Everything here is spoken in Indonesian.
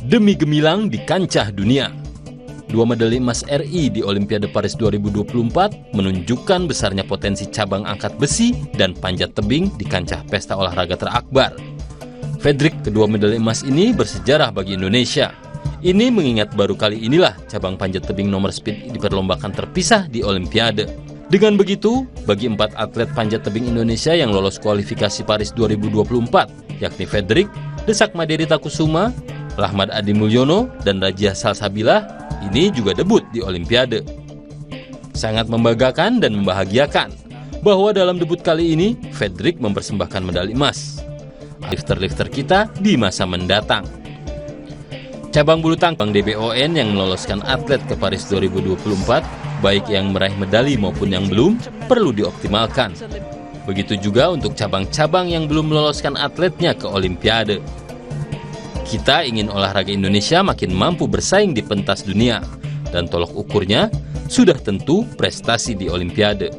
demi gemilang di kancah dunia. 2 medali emas RI di Olimpiade Paris 2024 menunjukkan besarnya potensi cabang angkat besi dan panjat tebing di kancah pesta olahraga terakbar. Fredrik, kedua medali emas ini bersejarah bagi Indonesia. Ini mengingat baru kali inilah cabang panjat tebing nomor speed diperlombakan terpisah di Olimpiade. Dengan begitu, bagi 4 atlet panjat tebing Indonesia yang lolos kualifikasi Paris 2024, yakni Fredrik, Desak Maderi Takusuma, Rahmat Adi Mulyono, dan Rajia Salsabila, ini juga debut di Olimpiade. Sangat membanggakan dan membahagiakan bahwa dalam debut kali ini, Fredrik mempersembahkan medali emas. Lifter-lifter kita di masa mendatang. Cabang bulu tangkis DBON yang meloloskan atlet ke Paris 2024, baik yang meraih medali maupun yang belum, perlu dioptimalkan. Begitu juga untuk cabang-cabang yang belum meloloskan atletnya ke Olimpiade. Kita ingin olahraga Indonesia makin mampu bersaing di pentas dunia, dan tolok ukurnya sudah tentu prestasi di Olimpiade.